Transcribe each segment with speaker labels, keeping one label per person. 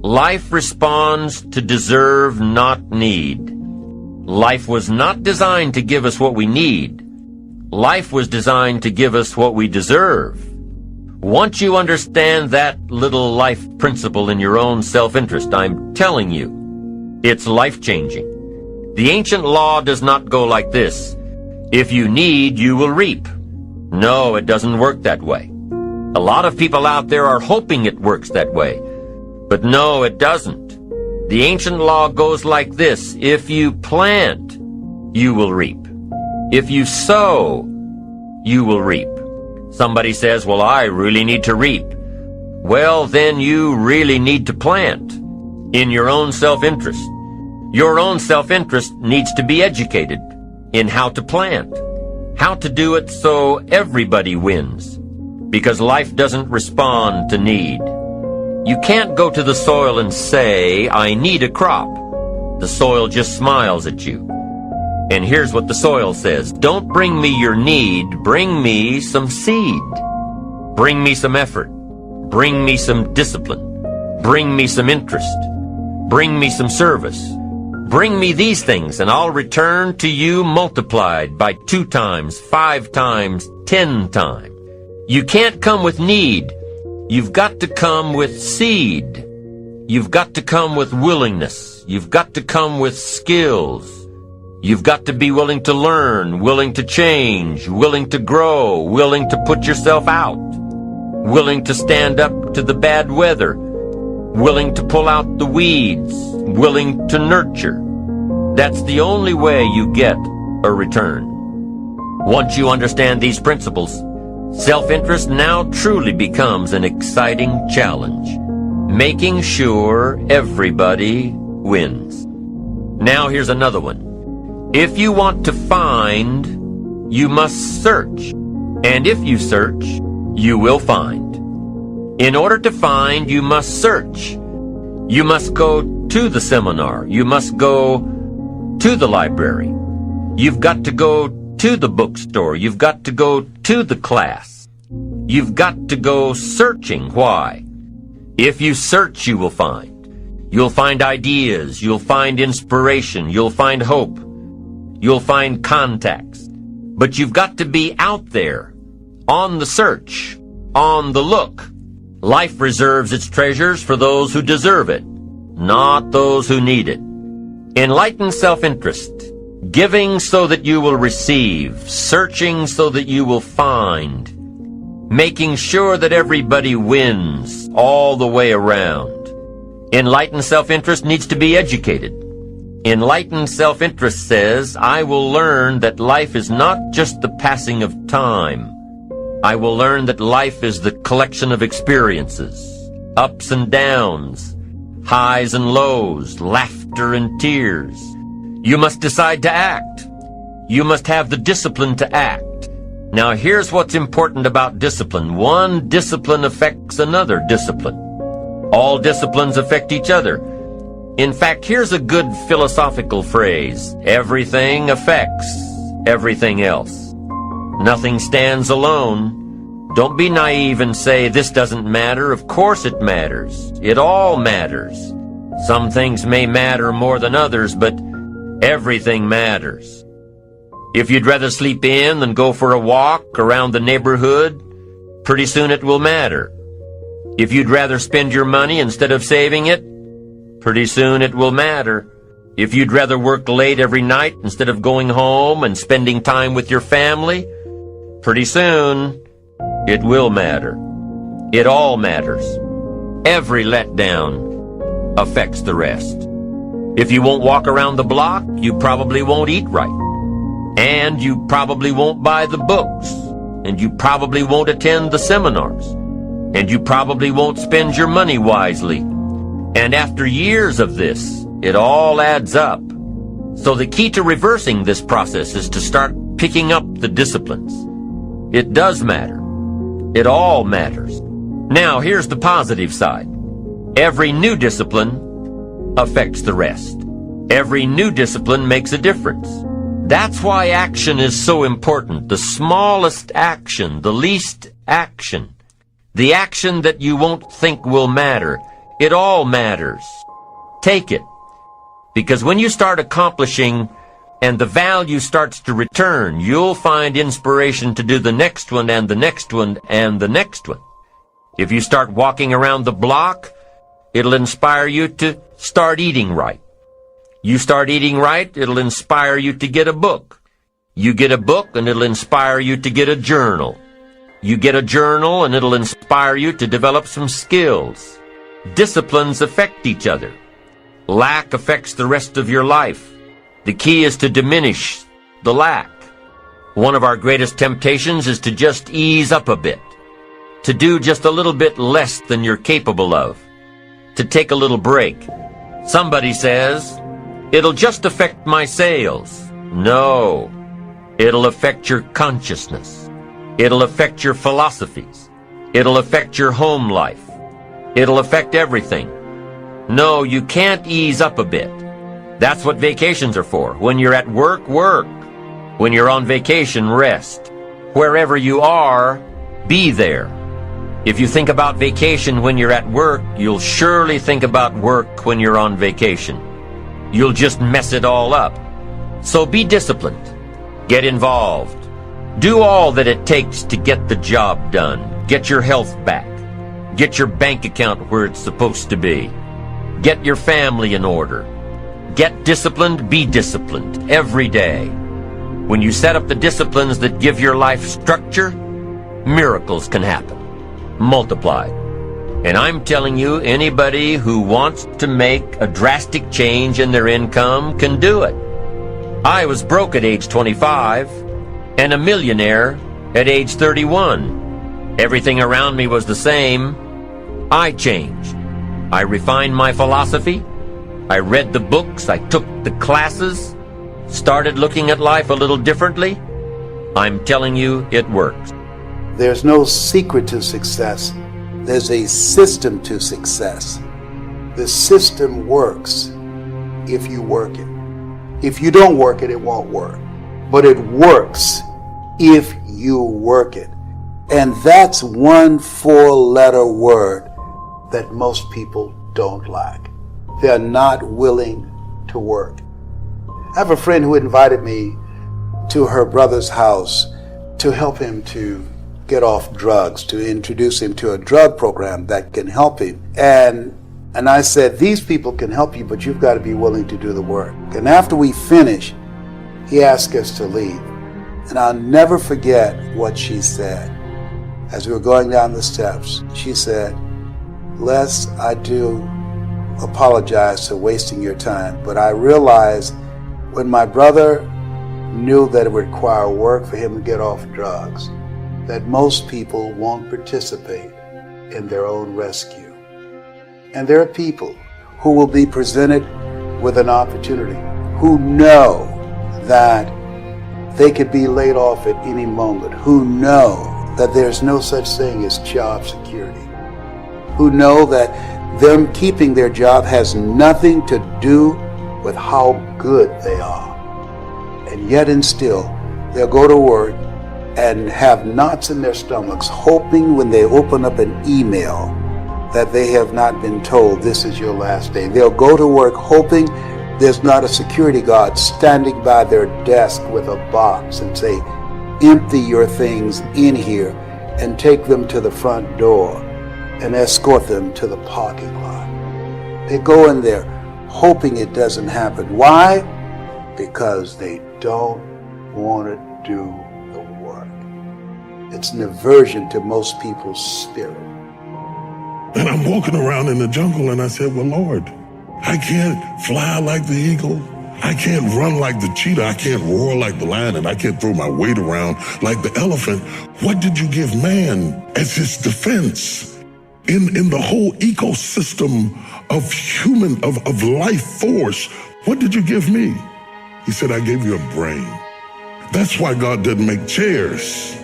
Speaker 1: Life responds to deserve, not need. Life was not designed to give us what we need. Life was designed to give us what we deserve. Once you understand that little life principle in your own self-interest, I'm telling you, it's life-changing. The ancient law does not go like this: if you need, you will reap. No, it doesn't work that way. A lot of people out there are hoping it works that way. But no, it doesn't. The ancient law goes like this: if you plant, you will reap. If you sow, you will reap. Somebody says, well, I really need to reap. Well, then you really need to plant in your own self-interest. Your own self-interest needs to be educated in how to plant, how to do it so everybody wins, because life doesn't respond to need. You can't go to the soil and say, I need a crop. The soil just smiles at you. And here's what the soil says: don't bring me your need, bring me some seed. Bring me some effort. Bring me some discipline. Bring me some interest. Bring me some service. Bring me these things, and I'll return to you multiplied by 2 times, 5 times, 10 times. You can't come with need. You've got to come with seed. You've got to come with willingness. You've got to come with skills. You've got to be willing to learn, willing to change, willing to grow, willing to put yourself out, willing to stand up to the bad weather, willing to pull out the weeds, willing to nurture. That's the only way you get a return. Once you understand these principles, self-interest now truly becomes an exciting challenge, making sure everybody wins. Now here's another one. If you want to find, you must search. And if you search, you will find. In order to find, you must search. You must go to the seminar. You must go to the library. You've got to go to the bookstore. You've got to go to the class. You've got to go searching. Why? If you search, you will find. You'll find ideas. You'll find inspiration. You'll find hope. You'll find contacts. But you've got to be out there, on the search, on the look. Life reserves its treasures for those who deserve it, not those who need it. Enlightened self-interest, giving so that you will receive, searching so that you will find, making sure that everybody wins all the way around. Enlightened self-interest needs to be educated. Enlightened self-interest says, I will learn that life is not just the passing of time. I will learn that life is the collection of experiences, ups and downs, highs and lows, laughter and tears. You must decide to act. You must have the discipline to act. Now here's what's important about discipline. One discipline affects another discipline. All disciplines affect each other. In fact, here's a good philosophical phrase: everything affects everything else. Nothing stands alone. Don't be naive and say, this doesn't matter. Of course it matters. It all matters. Some things may matter more than others, but everything matters. If you'd rather sleep in than go for a walk around the neighborhood, pretty soon it will matter. If you'd rather spend your money instead of saving it, pretty soon it will matter. If you'd rather work late every night instead of going home and spending time with your family, pretty soon it will matter. It all matters. Every letdown affects the rest. If you won't walk around the block, you probably won't eat right. And you probably won't buy the books. And you probably won't attend the seminars. And you probably won't spend your money wisely. And after years of this, it all adds up. So the key to reversing this process is to start picking up the disciplines. It does matter. It all matters. Now, here's the positive side. Every new discipline affects the rest. Every new discipline makes a difference. That's why action is so important. The smallest action, the least action, the action that you won't think will matter, It all matters. Take it. Because when you start accomplishing and the value starts to return, you'll find inspiration to do the next one and the next one and the next one. If you start walking around the block, it'll inspire you to start eating right. You start eating right, it'll inspire you to get a book. You get a book and it'll inspire you to get a journal. You get a journal and it'll inspire you to develop some skills. Disciplines affect each other. Lack affects the rest of your life. The key is to diminish the lack. One of our greatest temptations is to just ease up a bit, to do just a little bit less than you're capable of, to take a little break. Somebody says, it'll just affect my sales. No, it'll affect your consciousness. It'll affect your philosophies. It'll affect your home life. It'll affect everything. No, you can't ease up a bit. That's what vacations are for. When you're at work, work. When you're on vacation, rest. Wherever you are, be there. If you think about vacation when you're at work, you'll surely think about work when you're on vacation. You'll just mess it all up. So be disciplined. Get involved. Do all that it takes to get the job done. Get your health back. Get your bank account where it's supposed to be. Get your family in order. Get disciplined, be disciplined every day. When you set up the disciplines that give your life structure, miracles can happen. Multiplied. And I'm telling you, anybody who wants to make a drastic change in their income can do it. I was broke at age 25 and a millionaire at age 31. Everything around me was the same. I changed. I refined my philosophy. I read the books. I took the classes. Started looking at life a little differently. I'm telling you, it works.
Speaker 2: There's no secret to success. There's a system to success. The system works if you work it. If you don't work it, it won't work. But it works if you work it. And that's one four-letter word that most people don't like. They're not willing to work. I have a friend who invited me to her brother's house to help him to get off drugs, to introduce him to a drug program that can help him. And I said, these people can help you, but you've got to be willing to do the work. And after we finished, he asked us to leave. And I'll never forget what she said. As we were going down the steps, she said, Les, I do apologize for wasting your time, but I realized when my brother knew that it would require work for him to get off drugs, that most people won't participate in their own rescue. And there are people who will be presented with an opportunity, who know that they could be laid off at any moment, who know that there's no such thing as job security, who know that them keeping their job has nothing to do with how good they are. And yet and still, they'll go to work and have knots in their stomachs, hoping when they open up an email that they have not been told this is your last day. They'll go to work hoping there's not a security guard standing by their desk with a box and say, empty your things in here and take them to the front door and escort them to the parking lot. They go in there hoping it doesn't happen. Why? Because they don't want to do the work. It's an aversion to most people's spirit.
Speaker 3: And I'm walking around in the jungle and I said, well, Lord, I can't fly like the eagle. I can't run like the cheetah. I can't roar like the lion, and I can't throw my weight around like the elephant. What did you give man as his defense in the whole ecosystem of human, of life force? What did you give me? He said, I gave you a brain. That's why God didn't make chairs.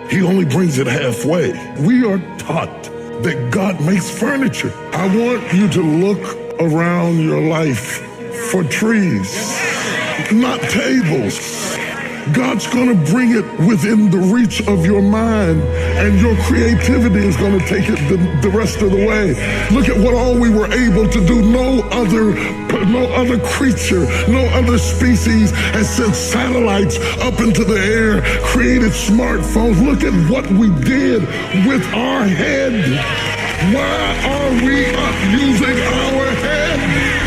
Speaker 3: He only brings it halfway. We are taught that God makes furniture. I want you to look around your life for trees, not tables, God's going to bring it within the reach of your mind, and your creativity is going to take it the rest of the way. Look at what all we were able to do. No other creature, no other species has sent satellites up into the air, created smartphones. Look at what we did with our head. Why are we up using our head?